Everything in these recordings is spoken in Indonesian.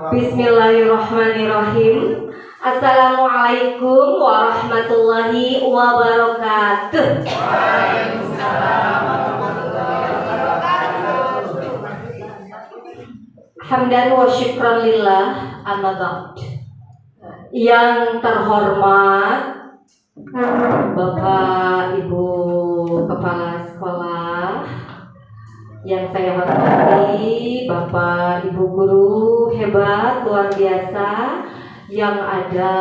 Bismillahirrahmanirrahim. Assalamualaikum warahmatullahi wabarakatuh. Hamdan wa syukran lillah, amma ba'd. Yang terhormat Bapak Ibu Kepala Sekolah, yang saya hormati Bapak Ibu guru hebat luar biasa yang ada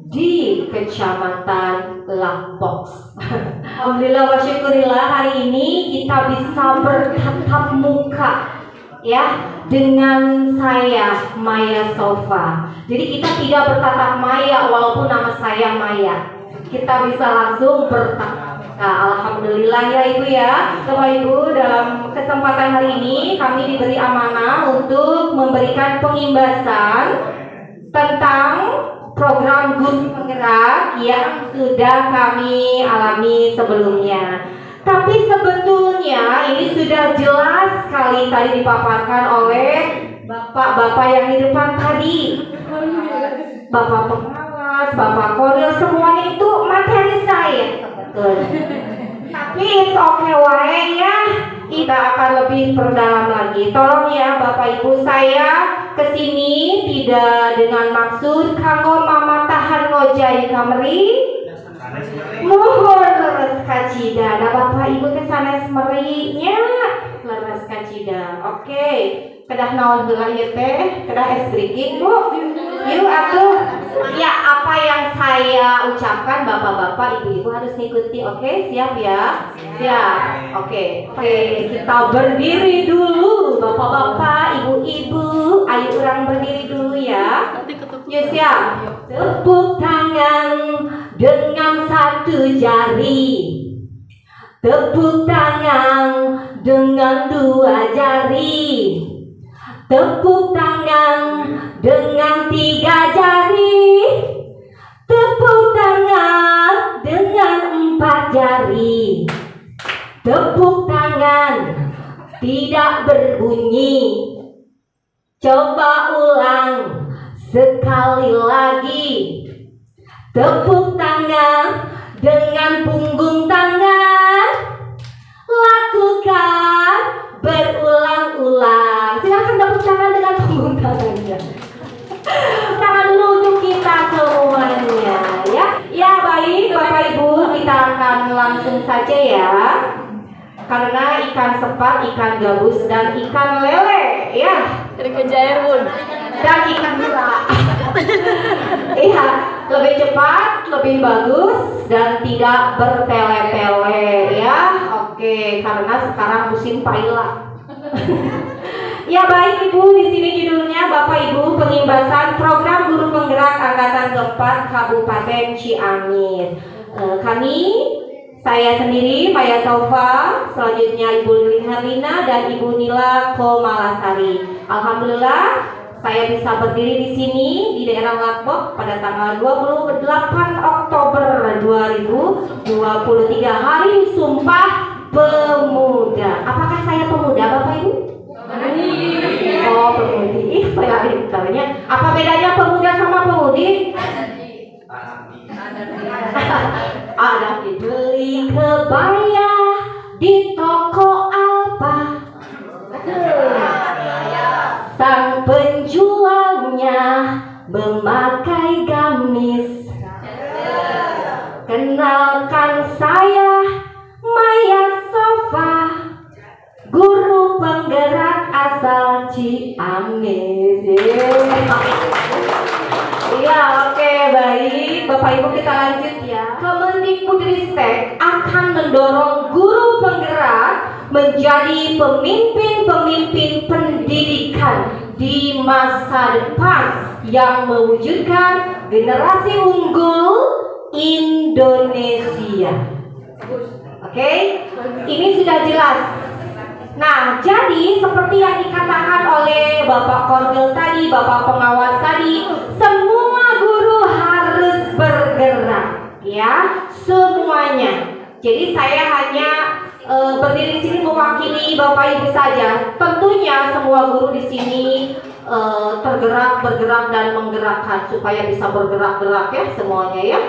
di Kecamatan Langbox. Alhamdulillah wa syukurillah, hari ini kita bisa bertatap muka ya dengan saya Maya Sofa. Jadi kita tidak bertatap Maya walaupun nama saya Maya. Kita bisa langsung bertatap. Nah, alhamdulillah ya Ibu ya. Bapak Ibu, dalam kesempatan hari ini kami diberi amanah untuk memberikan pengimbasan tentang program Guru Penggerak yang sudah kami alami sebelumnya. Tapi sebetulnya ini sudah jelas sekali tadi dipaparkan oleh bapak-bapak yang di depan tadi. Bapak pengawas, Bapak Koril, semuanya itu materi saya. Tapi it's okay wae ya, kita akan lebih perdalam lagi. Tolong ya Bapak Ibu, saya kesini tidak dengan maksud kanggo mamatahan ngojai kameri. Mohon leres kacida, ada Bapak Ibu kesanes merinya leres kacida. Oke, kedah naon heula ieu teh, kedah es breaking Bu. Yuk atuh. Ya, apa yang saya ucapkan Bapak-bapak, Ibu-ibu harus ngikuti. Oke, siap ya? Siap. Oke, kita berdiri dulu Bapak-bapak, Ibu-ibu. Ayo orang berdiri dulu ya. Yuk siap. Tepuk tangan dengan satu jari. Tepuk tangan dengan dua jari. Tepuk tangan dengan tiga jari. Tepuk tangan dengan empat jari. Tepuk tangan tidak berbunyi. Coba ulang sekali lagi. Tepuk tangan dengan punggung tangan. Lakukan berulang-ulang. Silakan tepuk tangan dengan punggung tangannya. Tangan dulu untuk kita semuanya ya. Ya baik Bapak Ibu, kita akan langsung saja ya. Karena ikan sepat, ikan gabus, dan ikan lele ya. Dari Kejair Bun. Dan ikan nila. Iya, lebih cepat, lebih bagus, dan tidak bertele-tele ya. Oke, karena sekarang musim paila. Ya baik Ibu, di sini judulnya Bapak Ibu pengimbasan program Guru Penggerak Angkatan keempat Kabupaten Ciamis. Saya sendiri Maya Sofa, selanjutnya Ibu Lilin Herlina dan Ibu Nila Komalasari. Alhamdulillah saya bisa berdiri di sini di daerah Langbox pada tanggal 28 Oktober 2023, Hari Sumpah Pemuda. Apakah saya pemuda Bapak Ibu? Oh, pemudi. Apa bedanya pemuda sama pemudi? Ada dibeli kebaya di toko apa? Sang penjualnya memakai gamis. Kenalkan saya Maya Sofa, Guru Penggerak asal Ciamis. Iya, oke, baik. Bapak Ibu kita lanjut ya. Kemendikbudristek akan mendorong guru penggerak menjadi pemimpin-pemimpin pendidikan di masa depan yang mewujudkan generasi unggul Indonesia. Oke, ini sudah jelas. Nah, jadi seperti yang dikatakan oleh Bapak Korwil tadi, Bapak pengawas tadi, semua guru harus bergerak, ya, semuanya. Jadi saya hanya berdiri di sini mewakili Bapak Ibu saja. Tentunya semua guru di sini bergerak dan menggerakkan supaya bisa bergerak-gerak ya semuanya ya.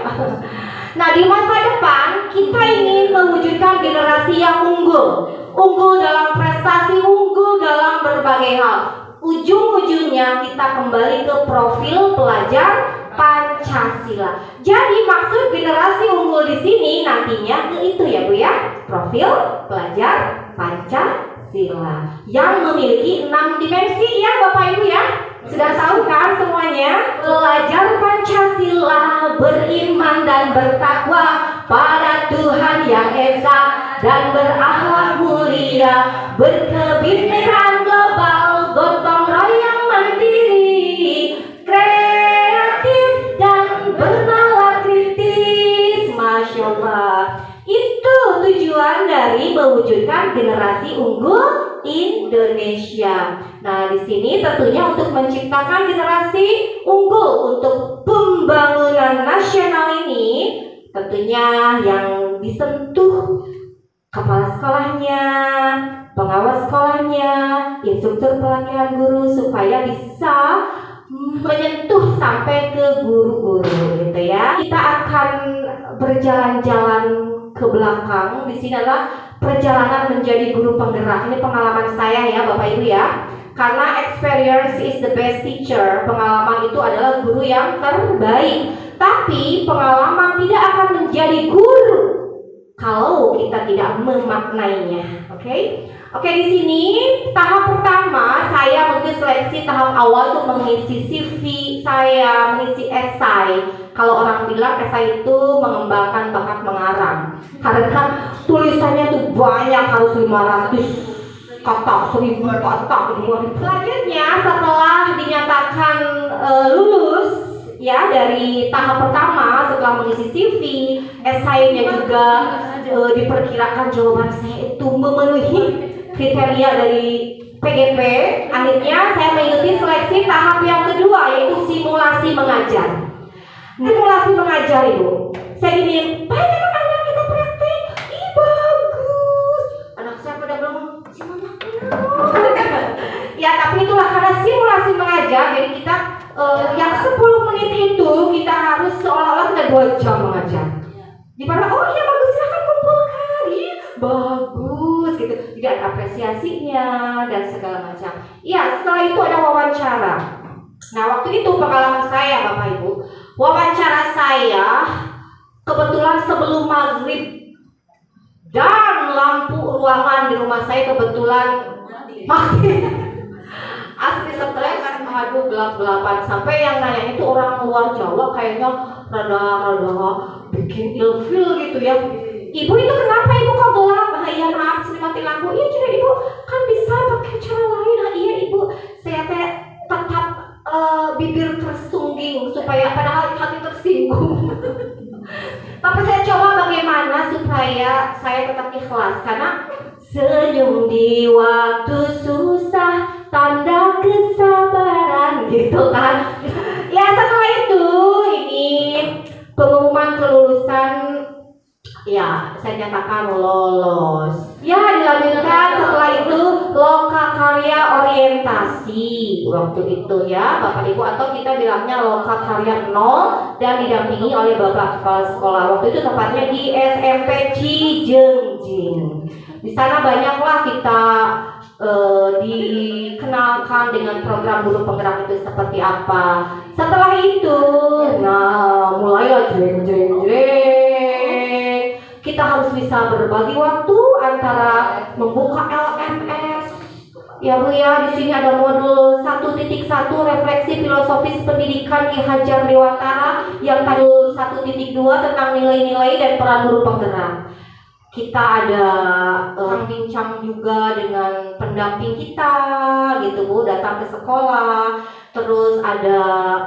Nah, di masa depan kita ingin mewujudkan generasi yang unggul dalam prestasi, unggul dalam berbagai hal. Ujung-ujungnya kita kembali ke profil pelajar Pancasila. Jadi maksud generasi unggul di sini nantinya itu ya Bu ya, profil pelajar Pancasila yang memiliki 6 dimensi ya Bapak Ibu ya. Sudah tahu kan semuanya? Pelajar Pancasila beriman dan bertakwa pada Tuhan yang esa dan berakhlak mulia, berkebinekaan global, gotong royong mandiri, kreatif dan bernalar kritis. Masya Allah. Itu tujuan dari mewujudkan generasi unggul Indonesia. Nah, di sini tentunya untuk menciptakan generasi unggul untuk pembangunan nasional ini, tentunya yang disentuh kepala sekolahnya, pengawas sekolahnya, instruktur pelatihan guru supaya bisa menyentuh sampai ke guru-guru gitu ya. Kita akan berjalan-jalan ke belakang. Di sini adalah perjalanan menjadi guru penggerak. Ini pengalaman saya ya Bapak Ibu ya. Karena experience is the best teacher. Pengalaman itu adalah guru yang terbaik. Tapi pengalaman tidak akan menjadi guru kalau kita tidak memaknainya. Oke? Oke, di sini tahap pertama saya mungkin seleksi tahap awal untuk mengisi CV saya, mengisi esai. Kalau orang bilang esai itu mengembangkan bakat mengarang. Karena tulisannya tuh banyak, harus 500 kata, 1000 kata. Selanjutnya setelah dinyatakan lulus ya dari tahap pertama, setelah mengisi CV, esainya juga diperkirakan jawaban saya itu memenuhi kriteria dari PGP. Akhirnya saya mengikuti seleksi tahap yang kedua, yaitu simulasi mengajar. Simulasi mengajar Ibu, saya gini, banyak anak kita praktek, ih bagus. Anak saya pada bilang, ya tapi itulah karena simulasi mengajar, jadi kita yang 10 menit itu kita harus seolah-olah kita 2 jam mengajar. Di mana oh iya bagus, silahkan kumpulkan, iya bagus gitu. Jadi ada apresiasinya dan segala macam. Iya, setelah itu ada wawancara. Nah, waktu itu pengalaman saya Bapak Ibu, wawancara saya kebetulan sebelum maghrib dan lampu ruangan di rumah saya kebetulan mati. Asli stres, aduh gelap-gelapan. Sampai yang nanya itu orang luar Jawa, kayaknya rada bikin ilfil gitu ya. Ibu itu kenapa ibu kok gelap? Nah, iya maaf, sini mati lampu. Iya coba ibu kan bisa pakai cara lain. Nah, iya ibu, saya tetap bibir tersungging supaya padahal hati tersinggung. Tapi saya coba bagaimana supaya saya tetap ikhlas, karena senyum di waktu susah tanda kesabaran gitu kan. Ya setelah itu ini pengumuman kelulusan, ya saya nyatakan lolos. Ya dilanjutkan setelah itu lokakarya orientasi waktu itu ya Bapak Ibu, atau kita bilangnya lokakarya 0, dan didampingi oleh Bapak Kepala Sekolah. Waktu itu tepatnya di SMP Cijengjing. Di sana banyaklah kita dikenalkan dengan program guru penggerak itu seperti apa. Setelah itu, nah mulailah jreng. Kita harus bisa berbagi waktu antara membuka LMS. Ya Bu ya, di sini ada modul 1.1 refleksi filosofis pendidikan Ki Hajar Dewantara, yang tadi 1.2 tentang nilai-nilai dan peran guru penggerak. Kita ada bincang juga dengan pendamping kita gitu Bu, datang ke sekolah. Terus ada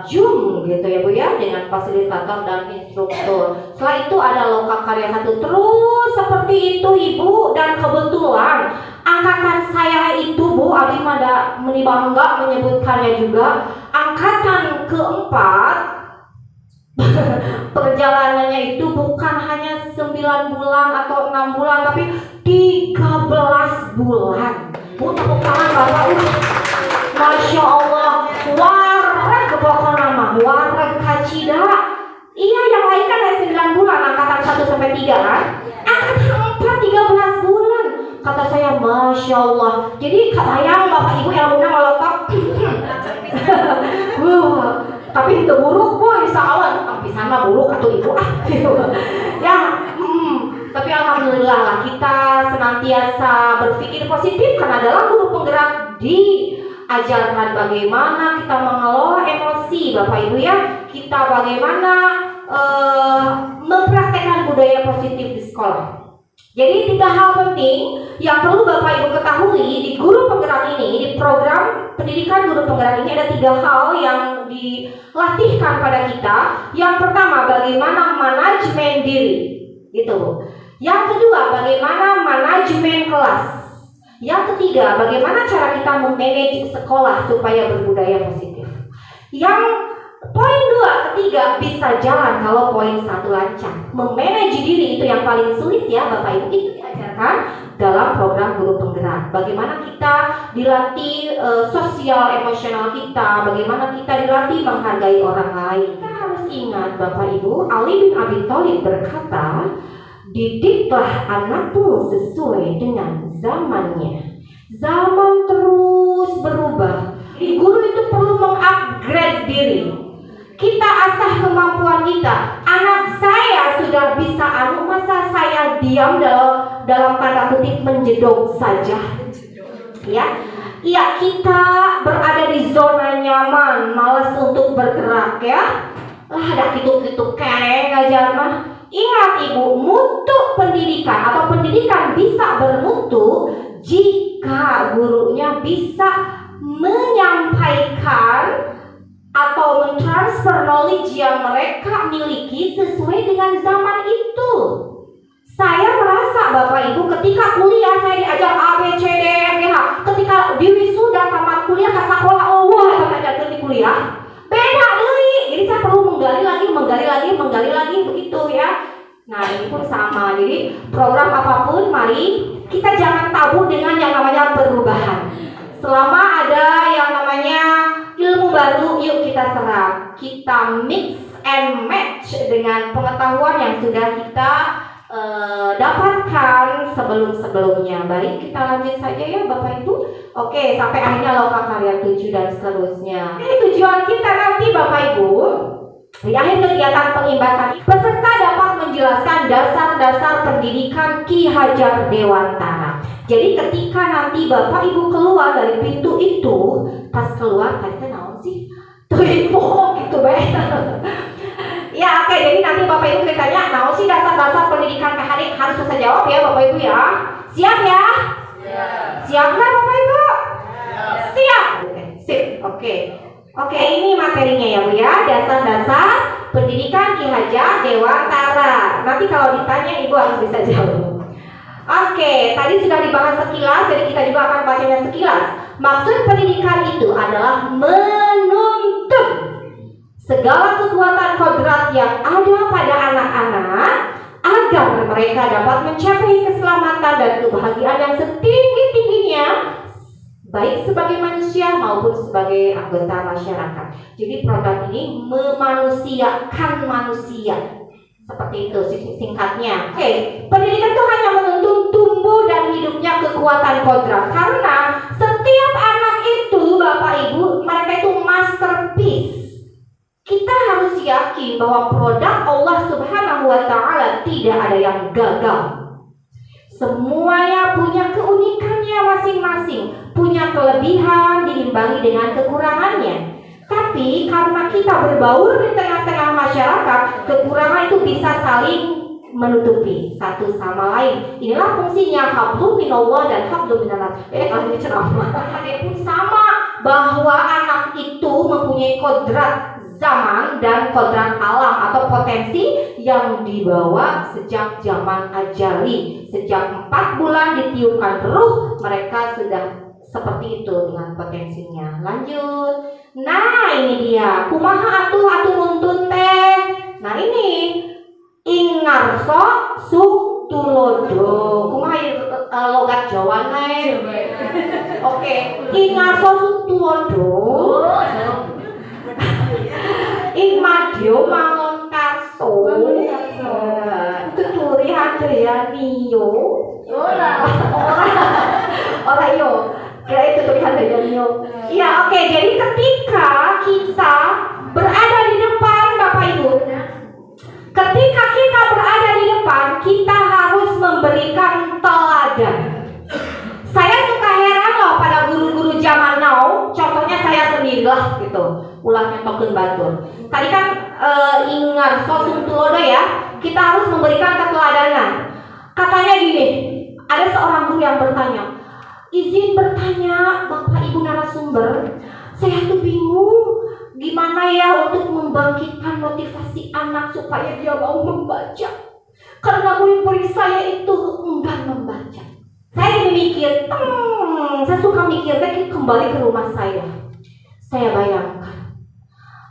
Zoom gitu ya Bu ya, dengan fasilitator dan instruktur. Setelah itu ada lokakarya 1 terus seperti itu Ibu. Dan kebetulan angkatan saya itu Bu, Abi Mada bangga menyebutkannya juga, angkatan keempat. Perjalanannya itu bukan hanya 9 bulan atau 6 bulan, tapi 13 bulan. Bu, tepuk tangan Bapak. Masya Allah, pokoknya mah wareg kacida. Iya, yang lain kan hanya 9 bulan, angkatan 1 sampai 3 kan? Angkatan 4 13 bulan. Kata saya, Masya Allah. Jadi kebayang Bapak Ibu yang undang ngelotok. Tapi itu buruk boy, insya Allah. Tapi sama buruk atau ibu ya, tapi alhamdulillah lah kita senantiasa berpikir positif karena dalam guru penggerak diajarkan bagaimana kita mengelola emosi, Bapak Ibu ya. Kita bagaimana mempraktekkan budaya positif di sekolah. Jadi 3 hal penting yang perlu Bapak Ibu ketahui di guru penggerak ini, di program pendidikan guru penggerak ini ada 3 hal yang dilatihkan pada kita. Yang pertama, bagaimana manajemen diri, gitu. Yang kedua, bagaimana manajemen kelas. Yang ketiga, bagaimana cara kita memanage sekolah supaya berbudaya positif. Yang poin 2, ketiga, bisa jalan kalau poin 1 lancar. Memanage diri itu yang paling sulit ya Bapak Ibu, itu diajarkan dalam program guru penggerak. Bagaimana kita dilatih sosial emosional kita, bagaimana kita dilatih menghargai orang lain. Kita harus ingat Bapak Ibu, Ali bin Abi Thalib berkata, didiklah anakmu sesuai dengan zamannya. Zaman terus berubah. Guru itu perlu mengupgrade diri. Kita asah kemampuan kita. Anak saya sudah bisa masa saya diam dalam tanda kutip menjedok saja. Ya, kita berada di zona nyaman, malas untuk bergerak ya. Ada gitu-gitu kene ngajar mah. Ingat Ibu, mutu pendidikan atau pendidikan bisa bermutu jika gurunya bisa menyampaikan atau mentransfer knowledge yang mereka miliki sesuai dengan zaman itu. Saya merasa Bapak Ibu ketika kuliah saya diajar A, B, C, D, E, F, G, H. Ketika di wisuda tamat kuliah ke sekolah Allah atau ngajarkeun di kuliah beda deui. Jadi saya perlu menggali lagi begitu ya. Nah ini pun sama. Jadi program apapun mari kita jangan tabu dengan yang namanya perubahan. Selama ada yang namanya ilmu baru, yuk kita serap, kita mix and match dengan pengetahuan yang sudah kita dapatkan sebelum-sebelumnya. Baik, kita lanjut saja ya Bapak Ibu. Oke, sampai akhirnya loka karya 7 dan seterusnya. Ini tujuan kita nanti Bapak Ibu. Di akhir kegiatan pengimbasan, peserta dapat menjelaskan dasar-dasar pendidikan Ki Hajar Dewantara. Jadi ketika nanti Bapak Ibu keluar dari pintu itu, pas keluar tadi kan naon sih? Tuh gitu baik. Ya oke, jadi nanti Bapak Ibu ceritanya naon sih dasar-dasar pendidikan PHD, harus bisa jawab ya Bapak Ibu ya. Siap ya? Siap nggak Bapak Ibu? Siap. Sip. Oke, ini materinya ya Bu ya, dasar-dasar pendidikan Ki Hajar Dewantara. Nanti kalau ditanya Ibu harus bisa jawab. Oke, tadi sudah dibahas sekilas, jadi kita juga akan bacanya sekilas. Maksud pendidikan itu adalah menuntut segala kekuatan kodrat yang ada pada anak-anak agar mereka dapat mencapai keselamatan dan kebahagiaan yang setinggi-tingginya, baik sebagai manusia maupun sebagai anggota masyarakat. Jadi program ini memanusiakan manusia. Seperti itu singkatnya. Oke, pendidikan itu hanya menuntun tumbuh dan hidupnya kekuatan kodrat. Karena setiap anak itu Bapak Ibu, mereka itu masterpiece. Kita harus yakin bahwa produk Allah Subhanahu wa Ta'ala tidak ada yang gagal. Semuanya punya keunikannya masing-masing, punya kelebihan diimbangi dengan kekurangannya. Tapi karena kita berbaur di tengah-tengah masyarakat, kekurangan itu bisa saling menutupi satu sama lain. Inilah fungsinya hablum minallah dan hablum minannas. Kalau ini ceramah, pun sama bahwa anak itu mempunyai kodrat zaman dan kodrat alam atau potensi yang dibawa sejak zaman ajali. Sejak 4 bulan ditiupkan ruh, mereka sudah seperti itu dengan potensinya. Lanjut. Nah ini dia, kumaha atuh nuntun teh. Nah ini ingarso suk tulodo. Kumaha logat Jawa nih. Oke, ingarso suk tulodo. Madyo mangun karso. Tuturi Handayani yo. Ora yo. Kira itu Tuturi Handayani yo. Iya, oke. Jadi ketika kita berada di depan Bapak Ibu, ketika kita berada di depan, kita harus memberikan teladan. Saya suka heran loh pada guru-guru zaman now. Contohnya saya sendirilah gitu. Ulangnya token batur. Tadi kan ingat sosum tulodo ya. Kita harus memberikan keteladanan. Katanya gini, ada seorang guru yang bertanya, izin bertanya Bapak Ibu narasumber, saya tuh bingung gimana ya untuk membangkitkan motivasi anak supaya dia mau membaca. Karena murid-murid saya itu enggan membaca. Saya jadi mikir, saya suka mikirnya kembali ke rumah saya. Saya bayangkan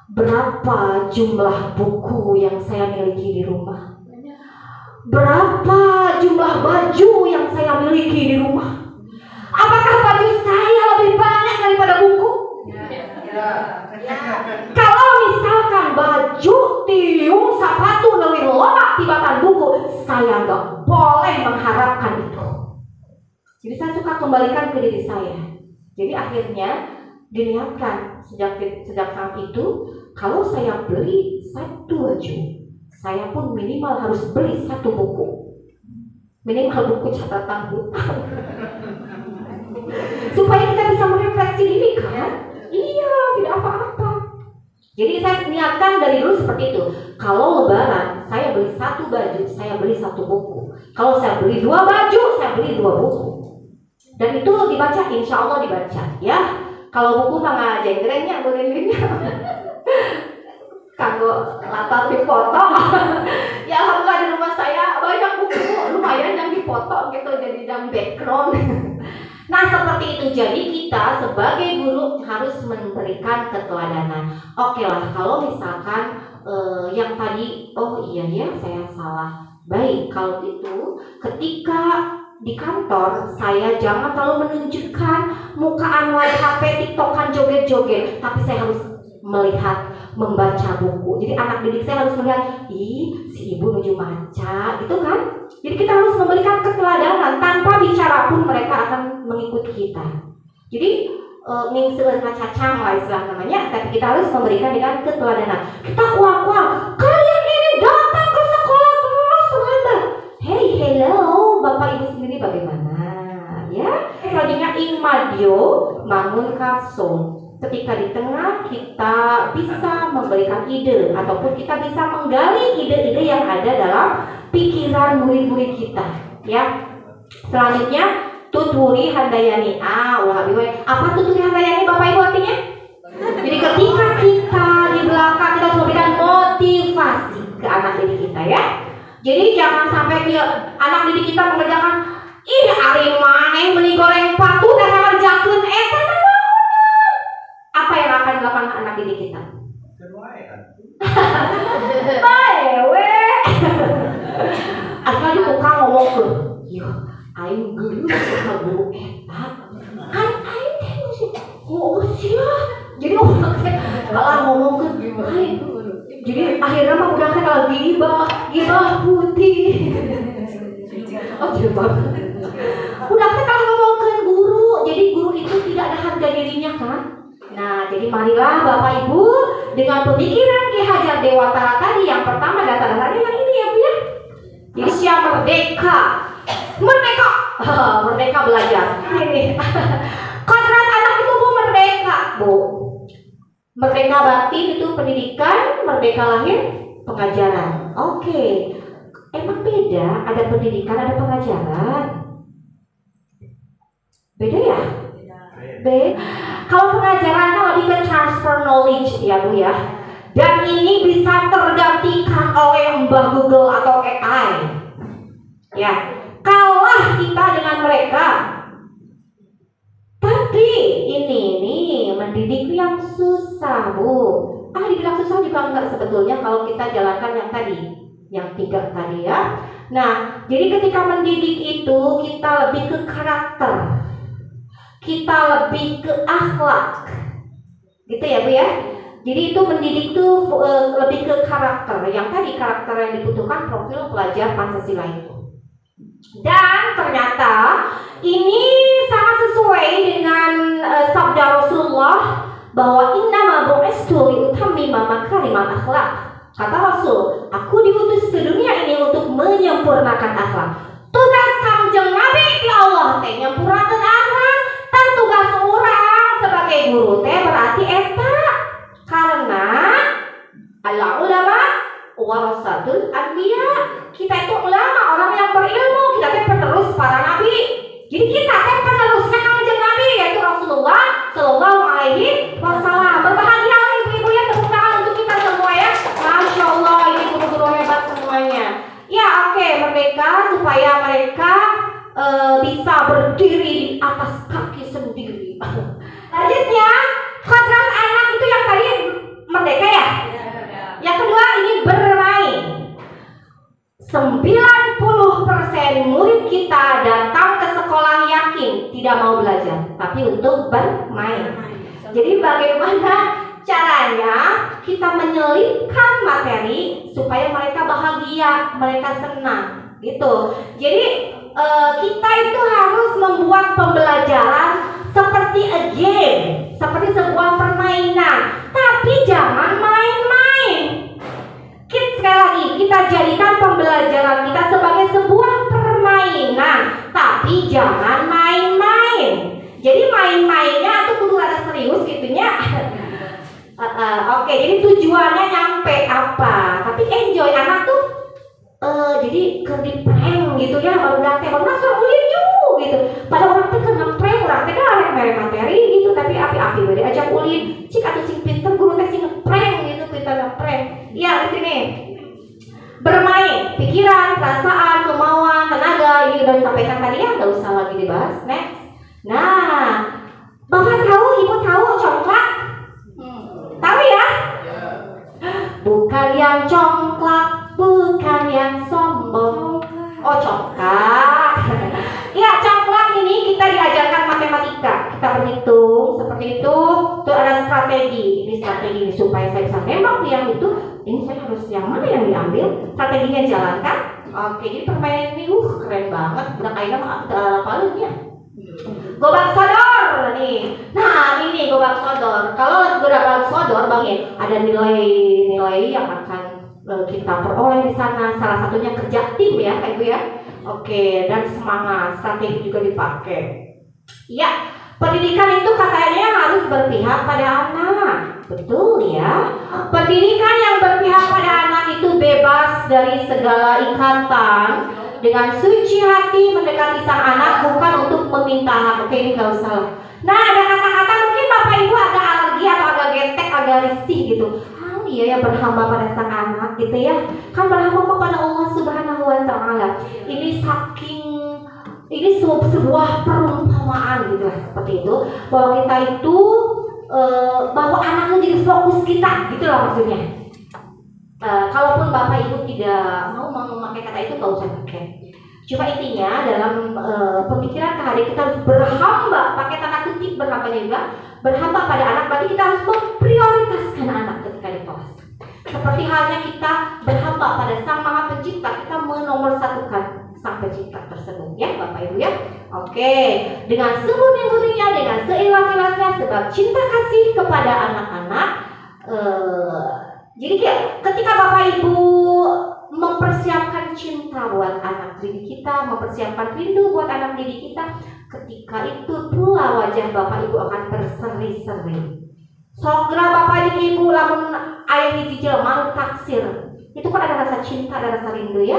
berapa jumlah buku yang saya miliki di rumah, berapa jumlah baju yang saya miliki di rumah. Apakah baju saya lebih banyak daripada buku? Kalau misalkan baju, tiung, sepatu, lebih lomak tibatan buku, saya nggak boleh mengharapkan itu. Jadi saya suka kembalikan ke diri saya. Jadi akhirnya dilihatkan sejak saat itu, kalau saya beli satu baju, saya pun minimal harus beli satu buku, minimal buku catatan hutang, supaya kita bisa merefleksi diri kan. Iya, tidak apa-apa. Jadi saya niatkan dari dulu seperti itu. Kalau lebaran, saya beli satu baju, saya beli satu buku. Kalau saya beli dua baju, saya beli dua buku. Dan itu dibaca, insya Allah dibaca ya. Kalau buku mah jenggrengnya boleh-bolehnya kanggo latar dipoto. Ya alhamdulillah di rumah saya banyak buku lumayan yang dipoto gitu, jadi yang background. Nah seperti itu, jadi kita sebagai guru harus memberikan keteladanan. Oke lah, kalau misalkan yang tadi, oh iya ya saya salah. Baik, kalau itu ketika di kantor saya jangan terlalu menunjukkan mukaan live HP, tiktokan, joget-joget, tapi saya harus melihat, membaca buku. Jadi anak didik saya harus melihat, ih si ibu menuju baca, gitu kan? Jadi kita harus memberikan keteladanan, tanpa bicara pun mereka akan mengikuti kita. Jadi ningseun ngacacang lah istilah namanya, tapi kita harus memberikan dengan keteladanan. Kita kuat-kuat, kalian ini datang ke sekolah terus lambat. Hey, hello, Bapak Ibu sendiri bagaimana? Ya, selanjutnya ing madyo mangun karso. Ketika di tengah kita bisa memberikan ide ataupun kita bisa menggali ide-ide yang ada dalam pikiran murid-murid kita. Ya, selanjutnya tuturi handayani. Apa tuturi handayani Bapak Ibu artinya? Jadi ketika kita di belakang kita harus memberikan motivasi ke anak didik kita ya. Jadi jangan sampai anak didik kita mengerjakan, ih ari maneh meuli goreng patu dan ngerjakeun eta. Apa yang akan dilakukan anak didik kita? Baewe. Asal di tukang ngomong ke, yo, aing guru suka guru eta. Kan aing teh sih, oh sia. Jadi orang teh kalau ngomong ke aing, jadi akhirnya mah udah kan lagi gibah putih. Oh jebak. Udah kan kalau ngomongkan guru, jadi guru itu tidak ada harga dirinya kan? Nah, jadi marilah Bapak Ibu dengan pemikiran Ki Hajar Dewantara tadi, yang pertama dasar-dasarnya yang ini ya Bu ya. Jadi siap merdeka. Merdeka belajar. Ini. Kodrat anak itu Bu merdeka, Bu. Merdeka batin itu pendidikan, merdeka lahir pengajaran. Oke. Emang beda, ada pendidikan, ada pengajaran. Beda ya? Beda. Kalau pengajaran kan lebih ke transfer knowledge ya Bu ya. Dan ini bisa tergantikan oleh Mbah Google atau AI. Ya, kalah kita dengan mereka. Tapi ini nih mendidik yang susah Bu. Dibilang susah juga enggak sebetulnya kalau kita jalankan yang tadi, yang 3 tadi ya. Nah, jadi ketika mendidik itu kita lebih ke karakter, kita lebih ke akhlak, gitu ya Bu ya. Jadi itu mendidik tuh lebih ke karakter. Yang tadi karakter yang dibutuhkan profil pelajar Pancasila itu. Dan ternyata ini sangat sesuai dengan sabda Rasulullah bahwa innama bu'istu liutammima makarimal akhlak. Kata Rasul, aku diutus ke dunia ini untuk menyempurnakan akhlak. Tugas Kangjeng Nabi di Allah teh nyampurnakeun akhlak. Dan tugas orang sebagai guru teh berarti eta. Karena al ulama warasatul anbiya. Kita itu ulama, orang yang berilmu, kita teh penerus para nabi. Jadi kita teh penerusnya Kangjeng Nabi yaitu Rasulullah Shallallahu Alaihi Wasallam. Berbahagia ibu-ibu ya, tepuk tangan untuk kita semua ya. Masya Allah, ini guru-guru hebat semuanya. Ya oke, merdeka supaya mereka bisa berdiri di atas kaki sendiri. Lanjutnya, kodrat anak itu yang tadi merdeka ya. Yang kedua ini bermain. 90% murid kita datang ke sekolah yakin tidak mau belajar, tapi untuk bermain. Jadi bagaimana caranya kita menyelipkan materi supaya mereka bahagia, mereka senang, gitu. Jadi kita itu harus membuat pembelajaran seperti a game, seperti sebuah permainan, tapi jangan main-main. Sekali lagi, kita jadikan pembelajaran kita sebagai sebuah permainan, tapi jangan main-main. Jadi main-mainnya itu kudu rada serius gitunya. Oke, jadi tujuannya nyampe apa? Tapi enjoy anak tuh jadi di prank gitu ya, baru suruh ulin yuk gitu. Pada orang tuh kena prank, orang teh kan mere materi gitu, tapi api-api bade ajak ulin. Cik atuh sing pinter guru teh sing ngeprank gitu, pinter ngeprank. Iya, di sini. Bermain, pikiran, perasaan, kemauan, tenaga, ini udah disampaikan tadi ya, nggak usah lagi dibahas. Next. Nah, Bapak tahu, Ibu tahu congklak? Tahu ya? Bukan yang congklak, bukan yang sombong. Oh, congklak. Ya, congklak ini kita diajarkan matematika. Kita berhitung seperti itu. Itu ada strategi. Ini strategi ini supaya saya bisa nembak yang itu. Ini saya harus yang mana yang diambil? Strateginya jalankan. Oke, jadi permainan ini keren banget. Udah kayaknya paling ya. Gobak sodor nih. Nah, ini gobak sodor. Kalau gobak sodor Bang ya, ada nilai-nilai yang akan kita peroleh di sana. Salah satunya kerja tim ya, kayak gitu ya. Oke, dan semangat, strategi juga dipakai. Ya, pendidikan itu katanya harus berpihak pada anak. Betul ya. Pendidikan yang berpihak pada anak itu bebas dari segala ikatan. Dengan suci hati mendekati sang anak, bukan untuk meminta hak. Oke, ini gak usah. Nah, ada kata-kata mungkin Bapak Ibu agak alergi atau agak getek, agak risih gitu. Iya ya, berhamba pada sang anak gitu ya. Kan berhamba kepada Allah Subhanahu wa Ta'ala. Ini sebuah perumpamaan gitu lah, seperti itu. Bahwa kita itu bahwa anaknya jadi fokus kita, gitu lah maksudnya. Kalaupun Bapak Ibu tidak mau memakai kata itu, gak usah pakai. Cuma intinya dalam pemikiran kehadiran kita harus berhamba, pakai tanda kutip berhambanya juga, berhamba pada anak. Berarti kita harus memprioritaskan anak ketika di kelas. Seperti halnya kita berhamba pada Sang Maha Pencipta, kita menomorsatukan Sang Pencipta tersebut ya Bapak Ibu ya. Oke, dengan semurni-murninya, dengan seikhlas-ikhlasnya, sebab cinta kasih kepada anak-anak. Jadi ketika Bapak Ibu mempersiapkan cinta buat anak didik kita, mempersiapkan rindu buat anak didik kita, ketika itu pula wajah Bapak Ibu akan berseri-seri. Sogra Bapak Ibu lamun ayah dijijil malu taksir. Itu kan ada rasa cinta, ada rasa rindu ya.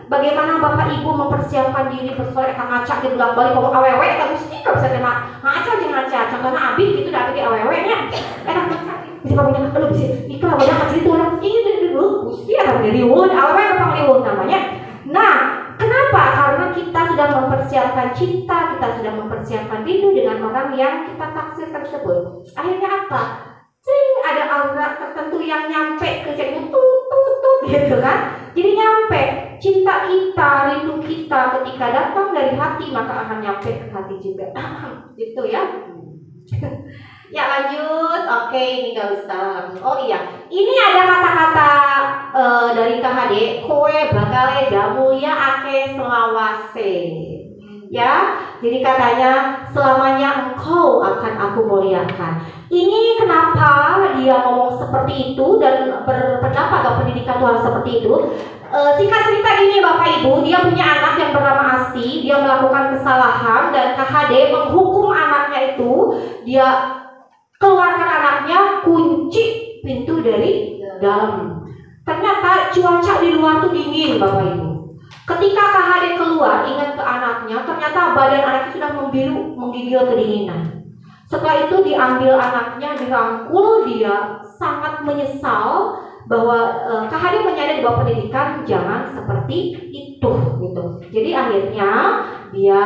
Bagaimana Bapak Ibu mempersiapkan diri bersolek ngacak di bulan balik kalau awewe kita mesti gak bisa kena ngacak jeung ngacak. Contohnya Abi gitu dah di awewe nya. Enak ngacak. Bisa pakai aduh bisa iklan udah kasih itu orang ini dulu mesti akan diriwun awewe apa riwun namanya. Nah, kenapa? Karena kita sudah mempersiapkan cinta, kita sudah mempersiapkan rindu dengan orang yang kita taksir tersebut. Akhirnya apa? Ada aura tertentu yang nyampe ke jadinya tut gitu kan. Jadi nyampe cinta kita, rindu kita ketika datang dari hati maka akan nyampe ke hati juga. Gitu ya. Ya lanjut, oke ini nggak bisa. Oh iya, ini ada kata-kata dari KHD, kowe bakale jamulia ake selawase. Ya, jadi katanya selamanya engkau akan aku muliakan. Ini kenapa dia ngomong seperti itu dan berpendapat atau pendidikan Tuhan seperti itu? Singkat cerita gini Bapak Ibu, dia punya anak yang bernama Asti, dia melakukan kesalahan dan KHD menghukum anaknya itu, dia keluarkan anaknya, kunci pintu dari dalam. Ternyata cuaca di luar tuh dingin Bapak Ibu. Ketika KHD keluar, ingat ke anaknya, ternyata badan anaknya sudah membiru, menggigil kedinginan. Setelah itu diambil anaknya, dirangkul, dia sangat menyesal bahwa KHD menyadari bahwa pendidikan jangan seperti itu gitu. Jadi akhirnya dia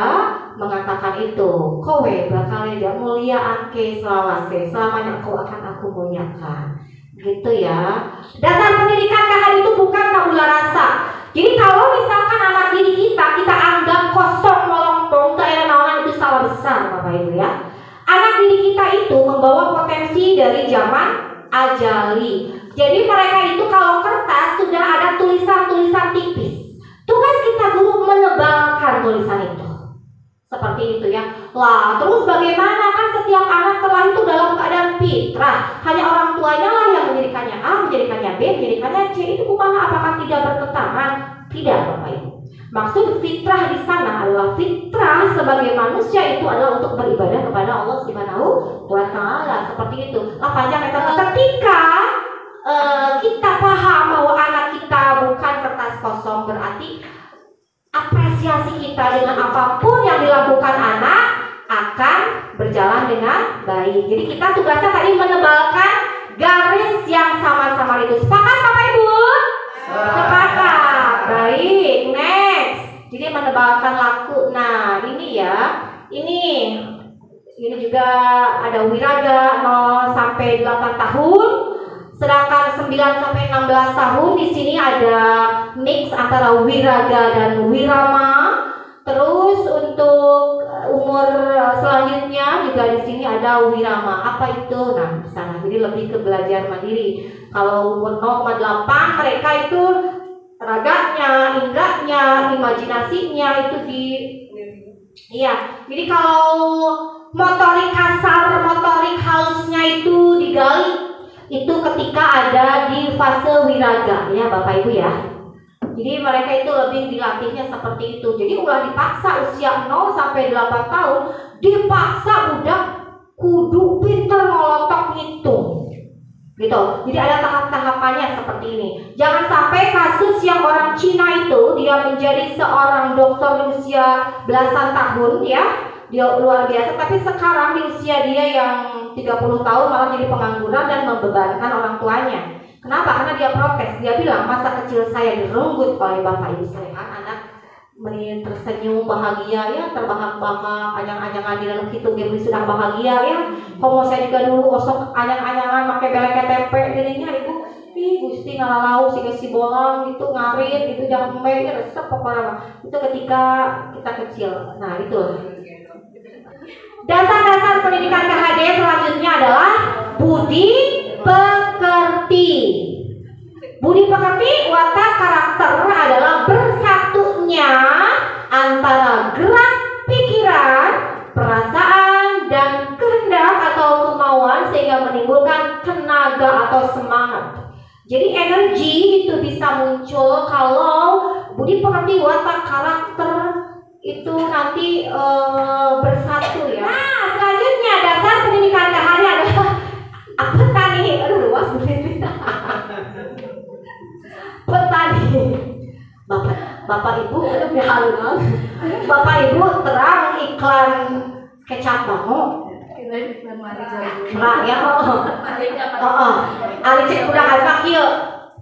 mengatakan itu, kowe bakal mulia ake selawase, selamanya kau akan aku muliakan. Gitu ya. Dasar pendidikan KHD itu bukan tabula rasa. Jadi kalau misalkan anak didik kita anggap kosong melompong, keenawan itu salah besar Bapak Ibu ya. Anak didik kita itu membawa potensi dari zaman ajali. Jadi mereka itu kalau kertas sudah ada tulisan-tulisan tipis. Tugas kita guru menebalkan tulisan itu. Seperti itu ya. Lah, terus bagaimana kan setiap anak telah itu dalam keadaan fitrah. Hanya orang tuanya lah yang menjadikannya A, menjadikannya B, menjadikannya C. Itu kumaha, apakah tidak bertentangan? Tidak Bapak Ibu. Maksud fitrah di sana adalah fitrah sebagai manusia itu adalah untuk beribadah kepada Allah Subhanahu wa Ta'ala. Seperti itu. Panjang kata ketika kita paham bahwa anak kita bukan kertas kosong, berarti apresiasi kita dengan apapun yang dilakukan anak akan berjalan dengan baik. Jadi kita tugasnya tadi menebalkan garis yang sama-sama itu. Sepakat Bapak Ibu? Sepakat. Baik, next. Jadi menebalkan laku. Nah, ini ya. Ini juga ada wiraga 0 sampai 8 tahun. Sedangkan 9 sampai 16 tahun di sini ada mix antara wiraga dan wirama. Terus untuk umur selanjutnya juga di sini ada wirama. Apa itu? Nah, di sana. Jadi lebih ke belajar mandiri. Kalau umur 0,8 mereka itu raganya, indranya, imajinasinya itu iya. Jadi kalau motorik kasar, motorik halusnya itu digali, itu ketika ada di fase wiraga ya Bapak Ibu ya. Jadi mereka itu lebih dilatihnya seperti itu. Jadi ulah dipaksa usia 0 sampai 8 tahun, dipaksa budak kudu pinter ngolotok ngitung. Gitu. Jadi ada tahap-tahapannya seperti ini. Jangan sampai kasus yang orang Cina itu dia menjadi seorang dokter di usia belasan tahun ya. Dia luar biasa, tapi sekarang di usia dia yang 30 tahun malah jadi pengangguran dan membebankan orang tuanya. Kenapa? Karena dia protes. Dia bilang masa kecil saya direnggut oleh bapak ibu saya. Anak tersenyum bahagia ya, terbahak-bahak, anyang-anyangan di dalam hitung dia sudah bahagia ya. Komo saya juga dulu osok anyang-anyangan pakai belek KTP dirinya ibu. Gusti ngalalau si bolang gitu ngarit gitu jambe resep pokoknya. Itu ketika kita kecil. Nah, itu. Dasar-dasar pendidikan KHD selanjutnya adalah budi pekerti. Budi pekerti watak karakter adalah bersatunya antara gerak pikiran, perasaan, dan kehendak atau kemauan sehingga menimbulkan tenaga atau semangat. Jadi energi itu bisa muncul kalau budi pekerti watak karakter itu nanti bersatu ya. Nah, selanjutnya dasar pendidikan KHD adalah petani. Aduh, luas begini. Petani. Bapak Ibu, aduh halu. Bapak Ibu terang iklan kecap bango. Nah, ya. Ali cek udah agak kieu.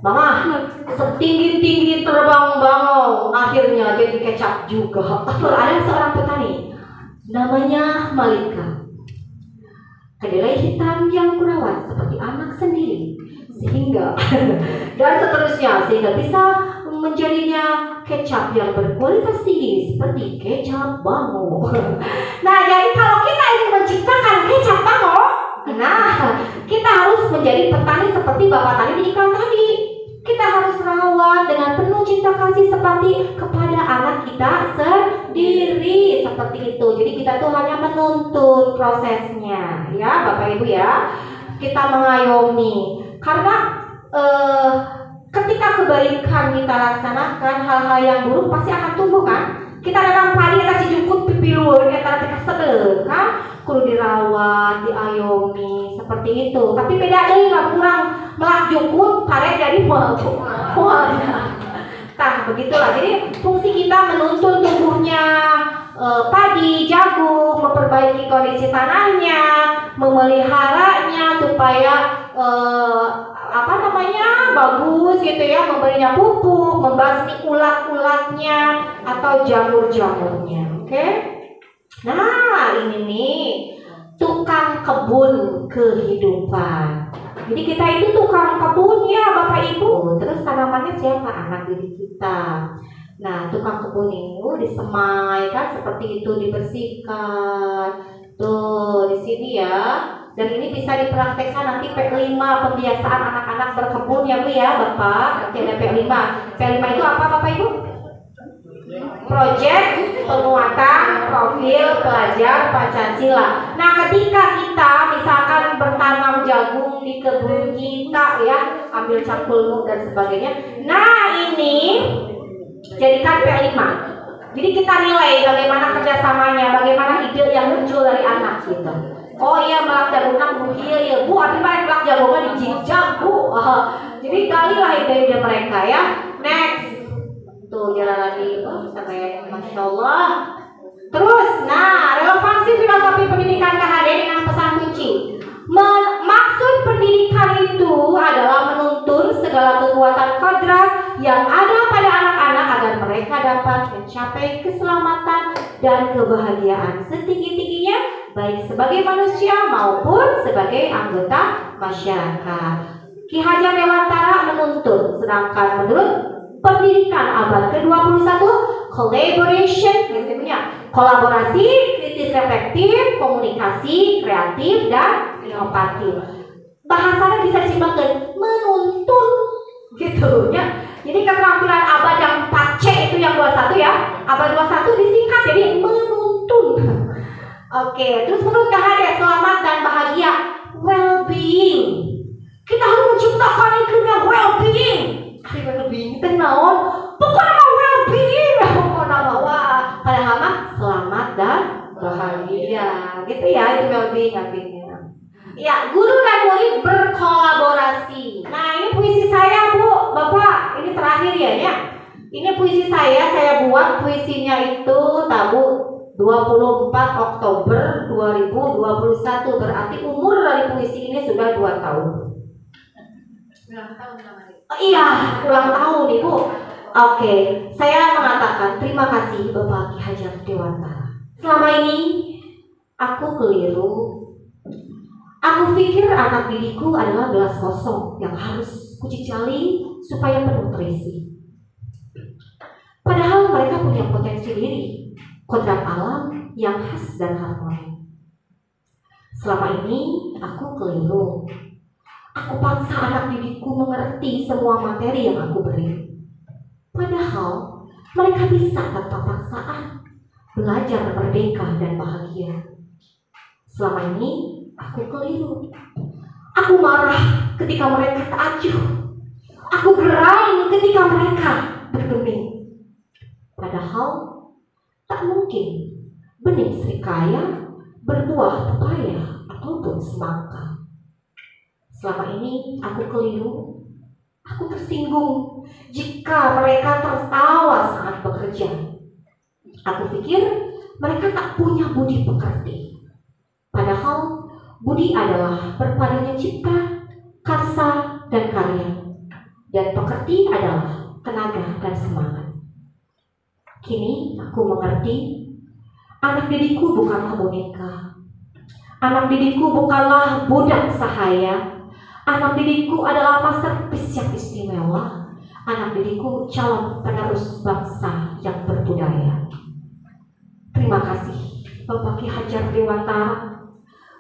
Mama, setinggi-tinggi terbang bango, akhirnya jadi kecap juga. Ada seorang petani, namanya Malika. Kedelai hitam yang kurawat seperti anak sendiri, sehingga dan seterusnya sehingga bisa menjadinya kecap yang berkualitas tinggi seperti kecap bango. Nah, jadi kalau kita ingin menciptakan kecap bango, Nah, kita harus menjadi petani seperti Bapak tadi di iklan tadi. Kita harus rawat dengan penuh cinta kasih seperti kepada anak kita sendiri, seperti itu. Jadi kita tuh hanya menuntun prosesnya, ya Bapak Ibu ya. Kita mengayomi, karena ketika kebaikan kita laksanakan, hal-hal yang buruk pasti akan tumbuh kan. Kita dalam padi kita si jungkut pipi luar, kita sedel kan, kudu dirawat, diayomi seperti itu. Tapi beda deh, kurang melak jungkut, pare jadi mual. Nah begitulah. Jadi fungsi kita menuntun tumbuhnya padi, jagung, memperbaiki kondisi tanahnya, memeliharanya supaya bagus gitu ya, memberinya pupuk, membasmi ulat-ulatnya atau jamur-jamurnya. Oke? Nah, ini nih tukang kebun kehidupan. Jadi kita itu tukang kebun ya Bapak Ibu. Terus tanamannya siapa? Anak didik kita. Nah, tukang kebun ini disemai kan seperti itu, dibersihkan. Tuh, di sini ya. Dan ini bisa dipraktekkan nanti P5, pembiasaan anak-anak berkebun ya Bu ya Bapak. Nanti ada P5. P5 itu apa Bapak Ibu? Proyek penguatan profil pelajar Pancasila. Nah, ketika kita misalkan bertanam jagung di kebun kita ya, ambil cangkul dan sebagainya. Nah, ini jadikan P5. Jadi kita nilai bagaimana kerjasamanya, bagaimana ide yang muncul dari anak gitu. Oh iya, melak jagungan bugil ya Bu, arti mereka melak jagungan dijinjak Bu. Jadi galilah ide-ide mereka ya. Next. Tuh jalan lagi, sampai Masya Allah. Terus, nah relevansi filosofi pendidikan KHD dengan pesan kunci. Maksud pendidikan itu adalah menuntun segala kekuatan kodrat yang ada pada anak-anak agar mereka dapat mencapai keselamatan dan kebahagiaan setinggi-tingginya, baik sebagai manusia maupun sebagai anggota masyarakat. Ki Hajar Dewantara menuntun, sedangkan menurut pendidikan abad ke-21, collaboration, kolaborasi, kritis reflektif, komunikasi, kreatif, dan inovatif. Bahasanya bisa disimpulkan menuntun gitu ya. Jadi keterampilan abad yang 4C itu yang 21 ya. Abad 21 disingkat jadi menuntun. Oke, terus menurut KHD selamat dan bahagia, well-being. Kita harus menciptakan iklim yang well-being. Well-being itu naon? Pokoknya mah well-being, pokoknya wah, padahal mah selamat dan bahagia. Gitu ya, itu well-being artinya. Ya, guru dan murid berkolaborasi. Nah, ini puisi saya Bu, Bapak. Ini terakhir ya. Ini puisi saya buat puisinya itu Tabu 24 Oktober 2021. Berarti umur dari puisi ini sudah 2 tahun. Ulang tahun namanya. Oh, iya, ulang tahun Ibu. Oke, saya mengatakan terima kasih Bapak Ki Hajar Dewantara. Selama ini aku keliru. Aku pikir anak didikku adalah gelas kosong yang harus kucicali supaya penuh terisi. Padahal mereka punya potensi diri, kodrat alam yang khas dan harmoni. Selama ini aku keliru. Aku paksa anak didikku mengerti semua materi yang aku beri. Padahal mereka bisa tanpa paksaan belajar merdeka dan bahagia. Selama ini aku keliru. Aku marah ketika mereka tak acuh. Aku geram ketika mereka bergeming. Padahal tak mungkin benih serikaya berbuah pepaya ataupun semangka. Selama ini aku keliru. Aku tersinggung jika mereka tertawa saat bekerja. Aku pikir mereka tak punya budi pekerti. Padahal budi adalah berpadunya cipta, karsa, dan karya. Dan pekerti adalah tenaga dan semangat. Kini aku mengerti, anak didikku bukanlah boneka. Anak didikku bukanlah budak sahaya. Anak didikku adalah masterpiece yang istimewa. Anak didikku calon penerus bangsa yang berbudaya. Terima kasih Bapak Ki Hajar Dewantara.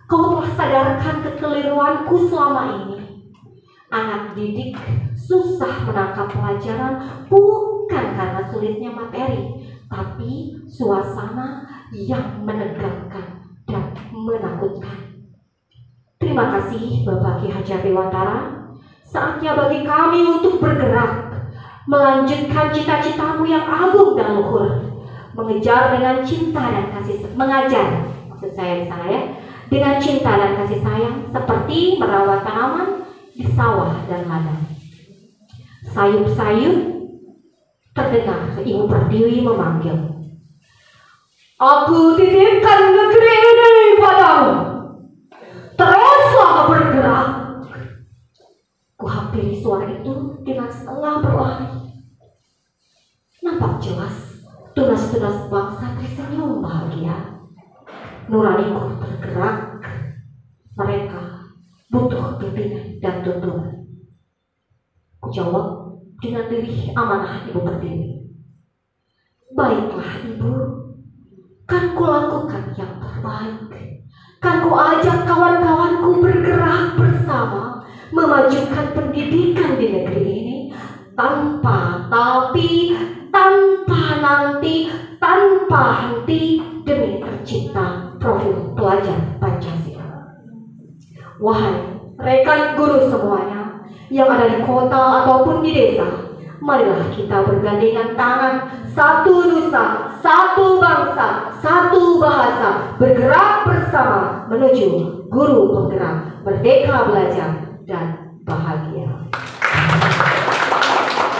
Kau telah sadarkan kekeliruanku selama ini. Anak didik susah menangkap pelajaran bukan karena sulitnya materi, tapi suasana yang menegangkan dan menakutkan. Terima kasih Bapak Ki Hajar Dewantara. Saatnya bagi kami untuk bergerak, melanjutkan cita-citamu yang agung dan luhur, mengejar dengan cinta dan kasih mengajar, maksud saya di sana ya, dengan cinta dan kasih sayang, seperti merawat tanaman di sawah dan ladang. Sayup-sayup terdengar Ibu Pertiwi memanggil, "Aku titipkan negeri ini padamu. Teruslah bergerak." Kuhampiri suara itu dengan setengah berlari. Nampak jelas tunas-tunas bangsa tersenyum bahagia. Nuraniku tergerak. Mereka butuh pimpinan dan tuntunan. Kujawab dengan diri amanah Ibu Pertiwi. "Baiklah Ibu, kan kulakukan yang terbaik. Kan ku ajak kawan-kawanku bergerak bersama, memajukan pendidikan di negeri ini tanpa tapi, tanpa nanti, tanpa henti, demi tercipta profil pelajar Pancasila." Wahai rekan guru semuanya yang ada di kota ataupun di desa, marilah kita bergandengan tangan, satu nusa, satu bangsa, satu bahasa, bergerak bersama menuju guru penggerak, merdeka belajar dan bahagia.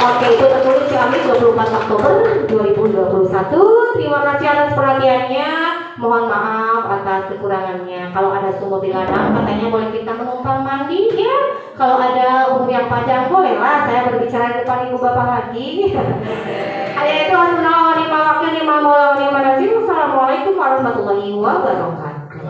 Oke, itu tertulis Ciamis 24 Oktober 2021. Terima kasih atas perhatiannya. Mohon maaf atas kekurangannya. Kalau ada sumur di ladang, katanya boleh kita menumpang mandi ya. Kalau ada umur yang panjang, bolehlah saya berbicara di depan ibu bapak lagi. Ayah itu asma'u wa ni'mal wakil ni'mal maula wa ni'mal nasir. Wassalamualaikum warahmatullahi wabarakatuh.